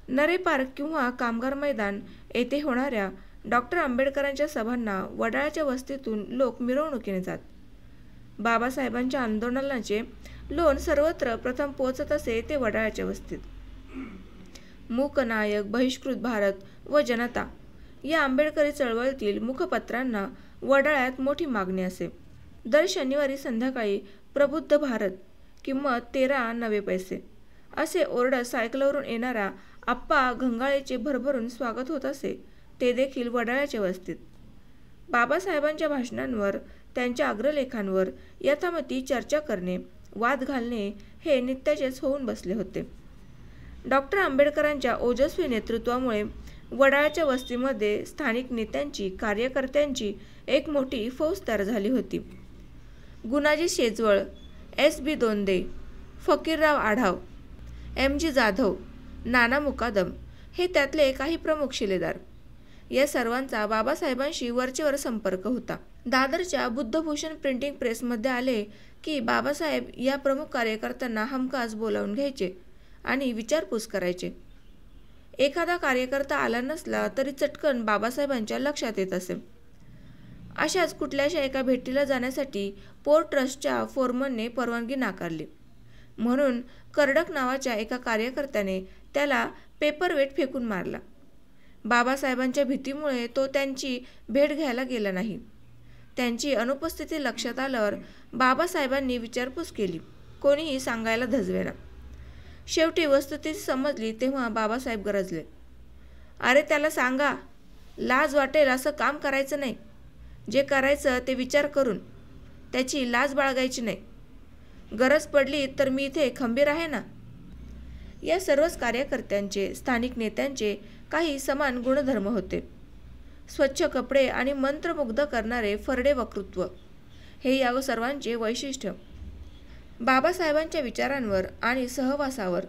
नरे पार्क किंवा कामगार मैदान येथे होणाऱ्या डॉक्टर आंबेडकरांच्या सभांना वडाळ्याच्या वस्तीतून लोक मिरवणुकीने जात. बाबासाहेबांच्या आंदोलनाचे लोण सर्वत्र प्रथम पोहोचत असे ते वडाळ्याच्या वस्तीत. मूक नायक, बहिष्कृत भारत व जनता या आंबेडकरी चळवळीतील मुखपत्रांना वडाळ्यात मोठी मागणी असे. दर शनिवारी संध्याकाळी प्रबुद्ध भारत, किंमत 13 नवे पैसे असे ओरडत सायकलवरून येणाऱ्या आप्पा घंगाळेचे भरभरून स्वागत होत असे, ते देखील वडाळ्याच्या वस्तीत. बाबासाहेबांच्या भाषणांवर, त्यांच्या अग्रलेखांवर यथामती चर्चा करणे, वाद घालणे हे नित्याचेच होऊन बसले होते. डॉक्टर आंबेडकरांच्या ओजस्वी नेतृत्वामुळे वडाळ्याच्या वस्तीमध्ये स्थानिक नेत्यांची, कार्यकर्त्यांची एक मोठी फौज तयार झाली होती. गुणाजी शेजवळ, S.B. दोंदे, फकीरराव आढाव, M.G. जाधव, नाना मुकादम हे त्यातले काही प्रमुख शिलेदार. या सर्वांचा बाबासाहेबांशी वरचेवर संपर्क होता. दादरच्या बुद्धभूषण प्रिंटिंग प्रेसमध्ये आले की बाबासाहेब या प्रमुख कार्यकर्त्यांना हमखास बोलावून घ्यायचे आणि विचारपूस करायचे. एखादा कार्यकर्ता आला नसला तरी चटकन बाबासाहेबांच्या लक्षात येत असे. अशाच कुठल्याशा एका भेटीला जाण्यासाठी पोर्ट ट्रस्टच्या फोरमनने परवानगी नाकारली. म्हणून कर्डक नावाच्या एका कार्यकर्त्याने त्याला पेपरवेट फेकून मारला. बाबासाहेबांच्या भीतीमुळे तो त्यांची भेट घ्यायला गेला नाही. त्यांची अनुपस्थिती लक्षात आल्यावर बाबासाहेबांनी विचारपूस केली. कोणीही सांगायला धजवेना. शेवटी वस्तुस्थिती समजली तेव्हा बाबासाहेब गरजले, "अरे त्याला सांगा, लाज वाटेल असं काम करायचं नाही. जे करायचं ते विचार करून, त्याची लाज बाळगायची नाही. गरज पडली तर मी इथे खंबीर आहे ना." या सर्वच कार्यकर्त्यांचे, स्थानिक नेत्यांचे काही समान गुणधर्म होते. स्वच्छ कपडे आणि मंत्रमुग्ध करणारे फरडे वक्तृत्व हे या सर्वांचे वैशिष्ट्य. बाबासाहेबांच्या विचारांवर आणि सहवासावर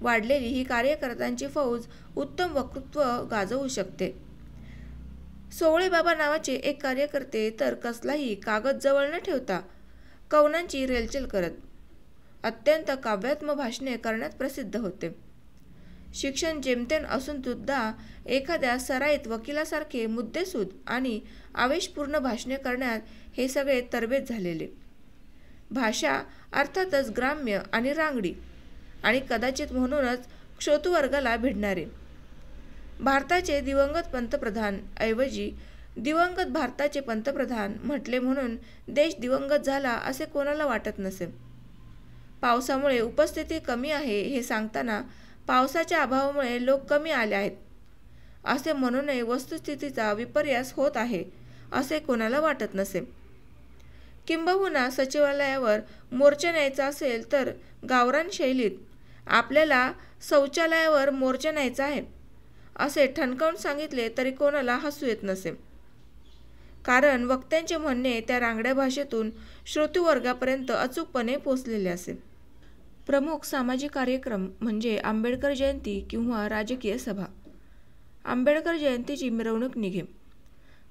वाढलेली ही कार्यकर्त्यांची फौज उत्तम वक्तृत्व गाजवू शकते. सोवळेबाबा नावाचे एक कार्यकर्ते तर कसलाही कागद जवळ न ठेवता कवनांची रेलचेल करत अत्यंत काव्यात्मक भाषणे करण्यात प्रसिद्ध होते. शिक्षण जेमतेम असून सुद्धा एखाद्या सराईत वकिलासारखे मुद्देसूद आणि आवेशपूर्ण भाषणे करण्यात हे सगळे तरबेज झालेले. भाषा अर्थातच ग्राम्य आणि रांगडी आणि कदाचित म्हणूनच श्रोतृवर्गाला भिडणारे. भारताचे दिवंगत पंतप्रधान ऐवजी दिवंगत भारताचे पंतप्रधान म्हटले म्हणून देश दिवंगत झाला असे कोणाला वाटत नसे. पावसामुळे उपस्थिती कमी आहे हे सांगताना पावसाच्या अभावामुळे लोक कमी आले आहेत असे म्हणूनही वस्तुस्थितीचा विपर्यास होत आहे असे कोणाला वाटत नसे. किंबहुना सचिवालयावर मोर्चा न्यायचा असेल तर गावरान शैलीत आपल्याला शौचालयावर मोर्चा न्यायचा आहे असे ठणकावून सांगितले तरी कोणाला हसू येत नसे. कारण वक्त्यांचे म्हणणे त्या रांगड्या भाषेतून श्रोतृवर्गापर्यंत अचूकपणे पोचलेले असे. प्रमुख सामाजिक कार्यक्रम म्हणजे आंबेडकर जयंती किंवा राजकीय सभा. आंबेडकर जयंतीची मिरवणूक निघे.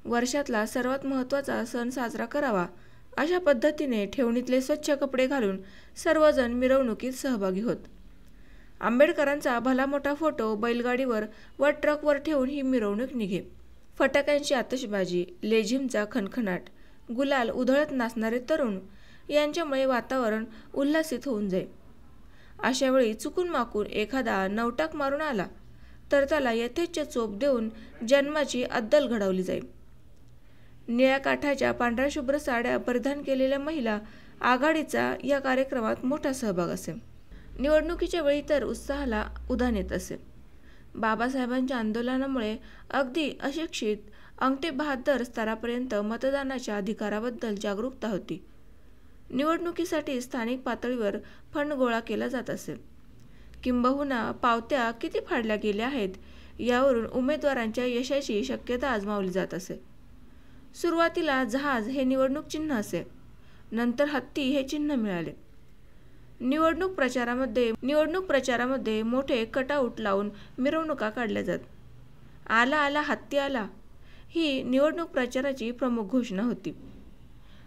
वर्षातला सर्वात महत्त्वाचा सण साजरा करावा अशा पद्धतीने ठेवणीतले स्वच्छ कपडे घालून सर्वजण मिरवणुकीत सहभागी होत. आंबेडकरांचा भला मोठा फोटो बैलगाडीवर व ट्रकवर ठेवून ही मिरवणूक निघे. फटाक्यांची आतषबाजी, लेझिमचा खणखणाट, गुलाल उधळत नाचणारे तरुण यांच्यामुळे वातावरण उल्हासित होऊन जाई. अशावेळी चुकून माकून एखादा नवटाक मारून आला तर त्याला यथेच्छ चोप देऊन जन्माची अद्दल घडवली जाई. निळ्या काठाच्या पांढऱ्या शुभ्र साड्या परिधान केलेल्या महिला आघाडीचा या कार्यक्रमात मोठा सहभाग असे. निवडणुकीच्या वेळी तर उत्साहाला उधाण येत असे. बाबासाहेबांच्या आंदोलनामुळे अगदी अशिक्षित अंगठे बहाद्दर स्तरापर्यंत मतदानाच्या अधिकाराबद्दल जागरूकता होती. निवडणुकीसाठी स्थानिक पातळीवर फंड गोळा केला जात असे. किंबहुना पावत्या किती फाडल्या गेल्या आहेत यावरून उमेदवारांच्या यशाची शक्यता आजमावली जात असे. सुरुवातीला जहाज हे निवडणूक चिन्ह असे, नंतर हत्ती हे चिन्ह मिळाले. निवडणूक प्रचारामध्ये मोठे कटआउट लावून मिरवणुका काढल्या जात. आला आला हत्ती आला, ही निवडणूक प्रचाराची प्रमुख घोषणा होती,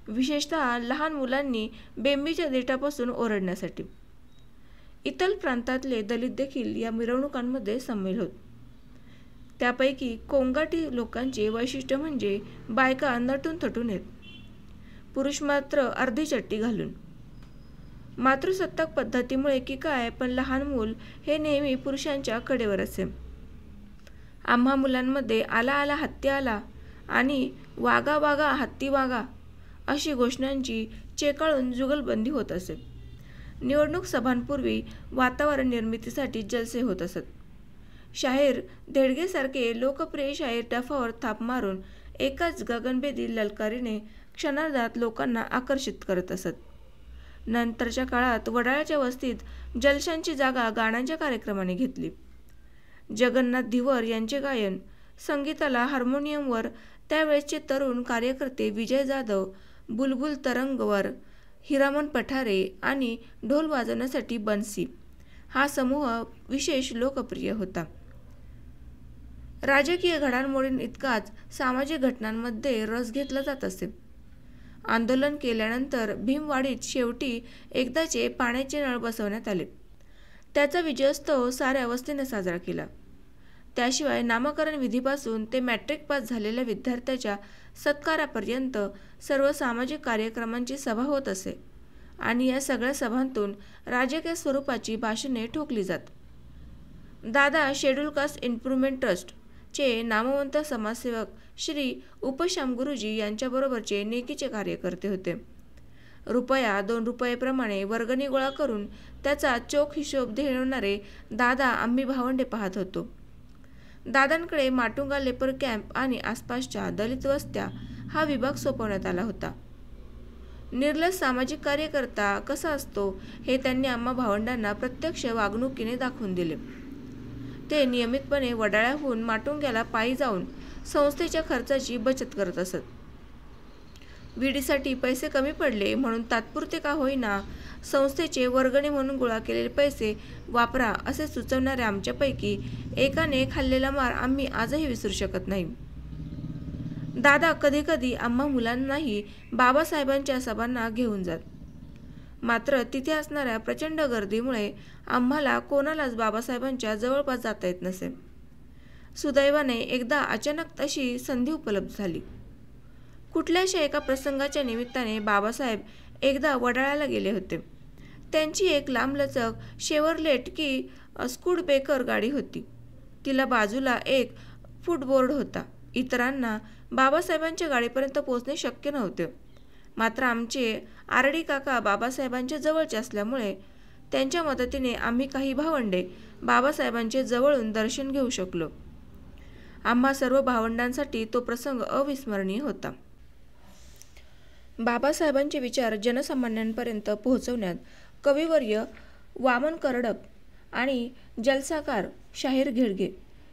विशेषतः लहान मुलांनी बेंबीच्या देठापासून ओरडण्यासाठी. इतर प्रांतातले दलित देखील या मिरवणुकांमध्ये सामील होत. त्यापैकी कोंगाटी लोकांचे वैशिष्ट्य म्हणजे बायका नटून थटून येत, पुरुष मात्र अर्धी चड्डी घालून. मातृसत्ताक पद्धतीमुळे की काय, पण लहान मूल हे नेहमी पुरुषांच्या कडेवर असे. आम्हा मुलांमध्ये आला आला हत्ती आला आणि वागा वागा हत्ती वागा अशी घोषणांची चेकाळून जुगलबंदी होत असे. निवडणूक सभांपूर्वी वातावरण निर्मितीसाठी जलसे होत असत. शाहीर धेडगेसारखे लोकप्रिय शाहीर डफावर थाप मारून एकाच गगनभेदी ललकारीने क्षणार्धात लोकांना आकर्षित करत असत. नंतरच्या काळात वडाळ्याच्या वस्तीत जलशांची जागा गाण्यांच्या कार्यक्रमाने घेतली. जगन्नाथ धीवर यांचे गायन, संगीताला हार्मोनियमवर त्यावेळेसचे तरुण कार्यकर्ते विजय जाधव, बुलबुल तरंगवर, हिरामन पठारे आणि ढोल वाजवण्यासाठी बन्सी हा समूह विशेष लोकप्रिय होता. राजकीय घडामोडींइतकाच सामाजिक घटनांमध्ये रस घेतला जात असे. आंदोलन केल्यानंतर भीमवाडीत शेवटी एकदाचे पाण्याचे नळ बसवण्यात आले. त्याचा विजयोत्सव साऱ्या वस्तीने साजरा केला. त्याशिवाय नामकरण विधीपासून ते मॅट्रिक पास झालेल्या विद्यार्थ्याच्या सत्कारापर्यंत सर्व सामाजिक कार्यक्रमांची सभा होत असे आणि या सगळ्या सभांतून राजकीय स्वरूपाची भाषणे ठोकली जात. दादा शेड्यूल कास्ट इम्प्रूव्हमेंट ट्रस्ट चे नामवंत समाजसेवक श्री उपश्याम गुरुजी यांच्याबरोबरचे नेकीचे कार्यकर्ते होते. रुपया 2 रुपयेप्रमाणे वर्गणी गोळा करून त्याचा चोख हिशोब देणारे दादा आम्ही भावंडे पाहत होतो. दादांकडे माटुंगा लेपर कॅम्प आणि आसपासच्या दलित वस्त्या हा विभाग सोपवण्यात आला होता. निर्लज सामाजिक कार्यकर्ता कसा असतो हे त्यांनी आम्हा भावंडांना प्रत्यक्ष वागणुकीने दाखवून दिले. ते नियमितपणे वडाळ्याहून माटुंग्याला पायी जाऊन संस्थेच्या खर्चाची बचत करत असत. विडीसाठी पैसे कमी पडले म्हणून तात्पुरते का होईना संस्थेचे वर्गणी म्हणून गोळा केलेले पैसे वापरा असे सुचवणाऱ्या आमच्यापैकी एकाने खाल्लेला मार आम्ही आजही विसरू शकत नाही. दादा कधीकधी आम्हा मुलांनाही बाबासाहेबांच्या सभांना घेऊन जात. मात्र तिथे असणाऱ्या प्रचंड गर्दीमुळे आम्हाला कोणालाच बाबासाहेबांच्या जवळपास जाता येत नसे. सुदैवाने एकदा अचानक अशी संधी उपलब्ध झाली. कुठल्याशा एका प्रसंगाच्या निमित्ताने बाबासाहेब एकदा वडाळ्याला गेले होते. त्यांची एक लांबलचक शेवरलेट की स्कूडबेकर गाडी होती. तिला बाजूला एक फुटबोर्ड होता. इतरांना बाबासाहेबांच्या गाडीपर्यंत पोहोचणे शक्य नव्हते. मात्र आमचे आरडी काका बाबासाहेबांच्या जवळचे असल्यामुळे त्यांच्या मदतीने आम्ही काही भावंडे बाबासाहेबांचे जवळून दर्शन घेऊ शकलो. आम्हा सर्व भावंडांसाठी तो प्रसंग अविस्मरणीय होता. बाबासाहेबांचे विचार जनसामान्यांपर्यंत पोहोचवण्यात कविवर्य वामन कर्डक आणि जलसाकार शाहीर घेडगे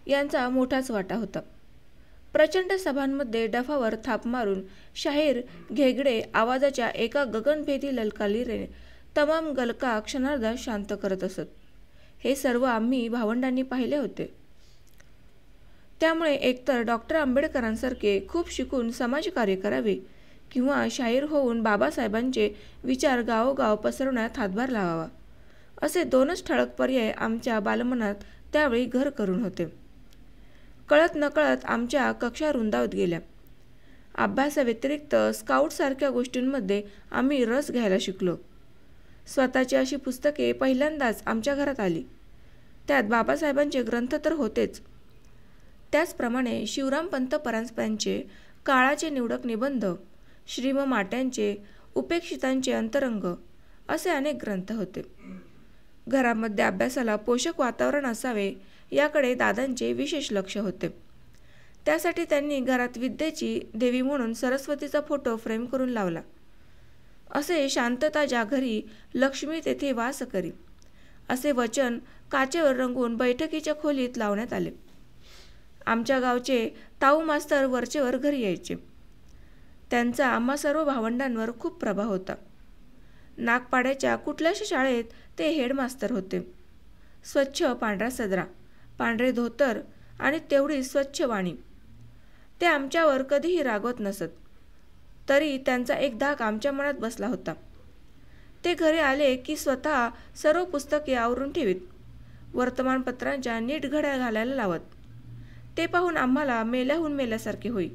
यांचा मोठाच वाटा होता. प्रचंड सभांमध्ये डफावर थाप मारून शाहीर घेगडे आवाजाच्या एका गगनभेदी ललकारीने तमाम गलका क्षणार्धात शांत करत असत. हे सर्व आम्ही भावंडांनी पाहिले होते. त्यामुळे एकतर डॉक्टर आंबेडकरांसारखे खूप शिकून समाजकार्य करावे किंवा शाहीर होऊन बाबासाहेबांचे विचार गावोगाव पसरवण्यात हातभार लावावा असे दोनच ठळक पर्याय आमच्या बालमनात त्यावेळी घर करून होते. कळत नकळत आमच्या कक्षा रुंदावत गेल्या. अभ्यासाव्यतिरिक्त स्काउटसारख्या गोष्टींमध्ये आम्ही रस घ्यायला शिकलो. स्वतःची अशी पुस्तके पहिल्यांदाच आमच्या घरात आली. त्यात बाबासाहेबांचे ग्रंथ तर होतेच, त्याचप्रमाणे शिवरामपंत परांजपेंचे काळाचे निवडक निबंध, श्री म माट्यांचे उपेक्षितांचे अंतरंग असे अनेक ग्रंथ होते. घरामध्ये अभ्यासाला पोषक वातावरण असावे याकडे दादांचे विशेष लक्ष होते. त्यासाठी त्यांनी घरात विद्येची देवी म्हणून सरस्वतीचा फोटो फ्रेम करून लावला. असे शांतता ज्या घरी लक्ष्मी तेथे वास करी असे वचन काचेवर रंगवून बैठकीच्या खोलीत लावण्यात आले. आमच्या गावचे ताऊ मास्तर वरचेवर घरी यायचे. त्यांचा आम्हा सर्व भावंडांवर खूप प्रभाव होता. नागपाड्याच्या कुठल्याशा शाळेत ते हेडमास्तर होते. स्वच्छ पांढरा सदरा, पांढरे धोतर आणि तेवढी स्वच्छ वाणी. ते आमच्यावर कधीही रागवत नसत, तरी त्यांचा एक धाक आमच्या मनात बसला होता. ते घरी आले की स्वतः सर्व पुस्तके आवरून ठेवीत, वर्तमानपत्रांच्या नीट घड्या घालायला लावत. ते पाहून आम्हाला मेल्याहून मेल्यासारखे होई.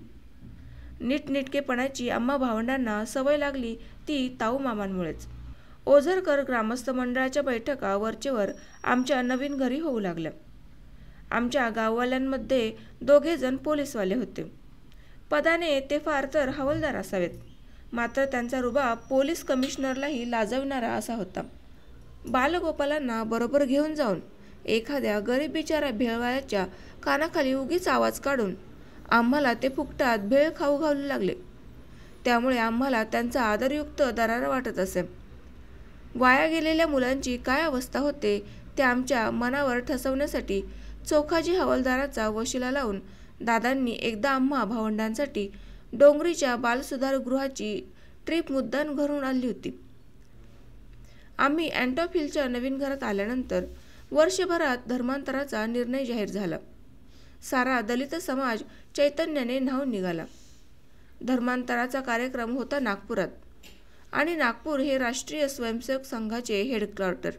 नीटनेटकेपणाची आम्हा भावंडांना सवय लागली ती ताऊ मामांमुळेच. ओझरकर ग्रामस्थ मंडळाच्या बैठका वरचेवर आमच्या नवीन घरी होऊ लागल्या. आमच्या गाववाल्यांमध्ये 2 जण पोलीसवाले होते. पदाने ते फार तर हवालदार असावेत, मात्र त्यांचा रुबाब पोलीस कमिशनरलाही लाजविणारा असा होता. बालगोपालांना बरोबर घेऊन जाऊन एखाद्या गरीब बिचारा भेळवाल्याच्या कानाखाली उगीच आवाज काढून आम्हाला ते फुकटात भेळ खाऊ घालू लागले. त्यामुळे आम्हाला त्यांचा आदरयुक्त दरारा वाटत असे. वाया गेलेल्या मुलांची काय अवस्था होते ते आमच्या मनावर ठसवण्यासाठी चोखाजी हवालदाराचा वशिला लावून दादांनी एकदा आम्हा भावंडांसाठी डोंगरीच्या बालसुधारगृहाची ट्रीप मुद्दाम घरून आणली होती. आम्ही अँटॉप-हिलच्या नवीन घरात आल्यानंतर वर्षभरात धर्मांतराचा निर्णय जाहीर झाला. सारा दलित समाज चैतन्याने न्हाऊन निघाला. धर्मांतराचा कार्यक्रम होता नागपुरात, आणि नागपूर हे राष्ट्रीय स्वयंसेवक संघाचे हेडक्वार्टर.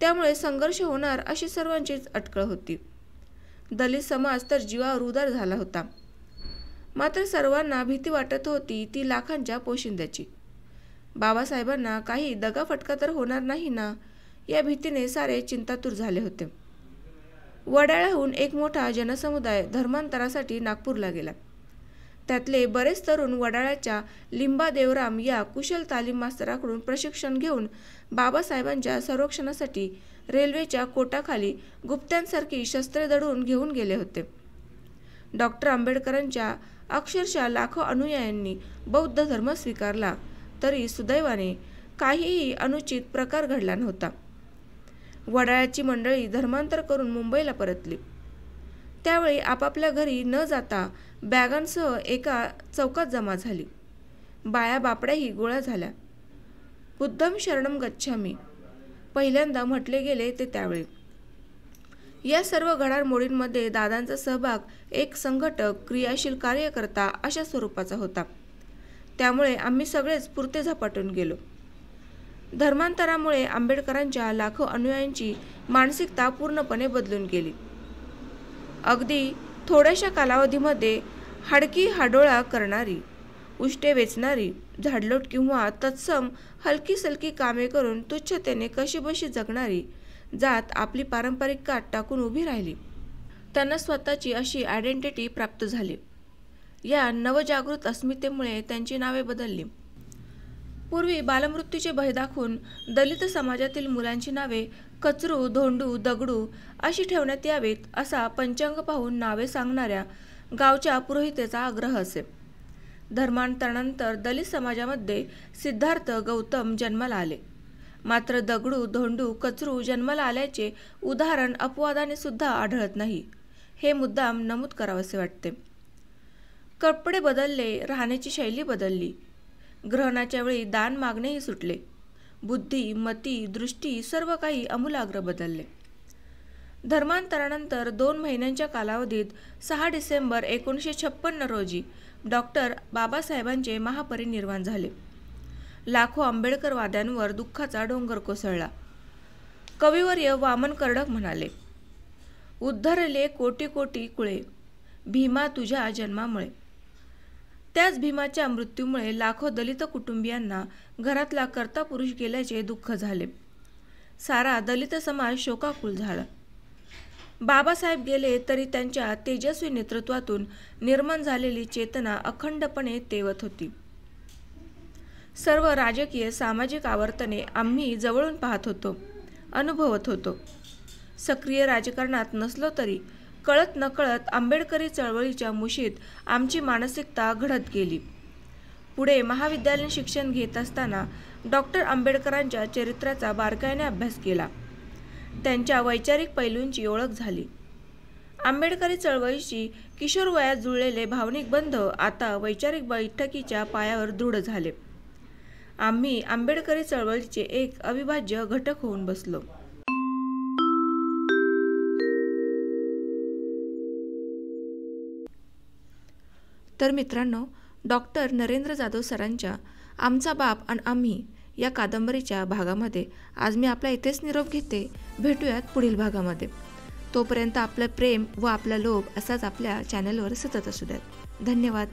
त्यामुळे संघर्ष होणार अशी सर्वांचीच अटकळ होती. दलित समाज तर जीवावर उदार झाला होता. मात्र सर्वांना भीती वाटत होती ती लाखांच्या पोशिंद्याची. बाबासाहेबांना काही दगाफटका तर होणार नाही ना, या भीतीने सारे चिंतातूर झाले होते. वडाळ्याहून एक मोठा जनसमुदाय धर्मांतरासाठी नागपूरला गेला. त्यातले बरेच तरुण वडाळ्याच्या लिंबा देवराम या कुशल तालीम मास्तराकडून प्रशिक्षण घेऊन बाबासाहेबांच्या संरक्षणासाठी रेल्वेच्या कोटाखाली गुप्त्यांसारखी शस्त्रे दडवून घेऊन गेले होते. डॉक्टर आंबेडकरांच्या अक्षरशः लाखो अनुयायांनी बौद्ध धर्म स्वीकारला, तरी सुदैवाने काहीही अनुचित प्रकार घडला नव्हता. वडाळ्याची मंडळी धर्मांतर करून मुंबईला परतली. त्यावेळी आपापल्या घरी न जाता बॅगांसह एका चौकात जमा झाली. बाया बापड्याही गोळा झाल्या. बुद्धम शरणम गच्छामी पहिल्यांदा म्हटले गेले ते त्यावेळी. या सर्व घडामोडींमध्ये दादांचा सहभाग एक संघटक, क्रियाशील कार्यकर्ता अशा स्वरूपाचा होता. त्यामुळे आम्ही सगळेच पुरते झपाटून गेलो. धर्मांतरामुळे आंबेडकरांच्या लाखो अनुयायांची मानसिकता पूर्णपणे बदलून गेली. अगदी थोड्याशा कालावधीमध्ये हाडकी हाडोळा करणारी, उष्टे वेचणारी, झाडलोट किंवा तत्सम हलकी सलकी कामे करून तुच्छतेने कशीबशी जगणारी जात आपली पारंपरिक कात टाकून उभी राहिली. त्यांना स्वतःची अशी आयडेंटिटी प्राप्त झाली. या नवजागृत अस्मितेमुळे त्यांची नावे बदलली. पूर्वी बालमृत्यूचे भय दाखवून दलित समाजातील मुलांची नावे कचरू, धोंडू, दगडू अशी ठेवण्यात यावीत असा पंचांग पाहून नावे सांगणाऱ्या गावच्या पुरोहितेचा आग्रह असे. धर्मांतरानंतर दलित समाजामध्ये सिद्धार्थ गौतम जन्माला आले. मात्र दगडू, धोंडू, कचरू जन्माला आल्याचे उदाहरण अपवादाने सुद्धा आढळत नाही, हे मुद्दाम नमूद करावेसे वाटते. कपडे बदलले, राहण्याची शैली बदलली. ग्रहणाच्या वेळी दान मागणेही सुटले. बुद्धी, मती, दृष्टी सर्व काही आमूलाग्र बदलले. धर्मांतरानंतर 2 महिन्यांच्या कालावधीत 6 डिसेंबर 1956 रोजी डॉक्टर बाबासाहेबांचे महापरिनिर्वाण झाले. लाखो आंबेडकरवाद्यांवर दुःखाचा डोंगर कोसळला. कविवर्य वामन कर्डक म्हणाले, उद्धरले कोटी कोटी कुळे, भीमा तुझ्या जन्मामुळे. त्याच भीमाच्या मृत्यूमुळे लाखो दलित कुटुंबियांना घरातला कर्ता पुरुष गेल्याचे दुःख झाले. सारा दलित समाज शोकाकुल झाला. बाबासाहेब गेले तरी त्यांच्या तेजस्वी नेतृत्वातून निर्माण झालेली चेतना अखंडपणे तेवत होती. सर्व राजकीय सामाजिक आवर्तने आम्ही जवळून पाहत होतो, अनुभवत होतो. सक्रिय राजकारणात नसलो तरी कळत नकळत आंबेडकरी चळवळीच्या मुशीत आमची मानसिकता घडत गेली. पुढे महाविद्यालयीन शिक्षण घेत असताना डॉक्टर आंबेडकरांच्या चरित्राचा बारकाईने अभ्यास केला. त्यांच्या वैचारिक पैलूंची ओळख झाली. आंबेडकरी चळवळीशी किशोरवयात जुळलेले भावनिक बंध आता वैचारिक बैठकीच्या पायावर दृढ झाले. आम्ही आंबेडकरी चळवळीचे एक अविभाज्य घटक होऊन बसलो. तर मित्रांनो, डॉक्टर नरेंद्र जाधव सरांच्या आमचा बाप आणि आम्ही या कादंबरीच्या भागामध्ये आज मी आपला इथेच निरोप घेते. भेटूयात पुढील भागामध्ये. तोपर्यंत आपलं प्रेम व आपला लोभ असाच आपल्या चॅनलवर सतत असू द्यात. धन्यवाद.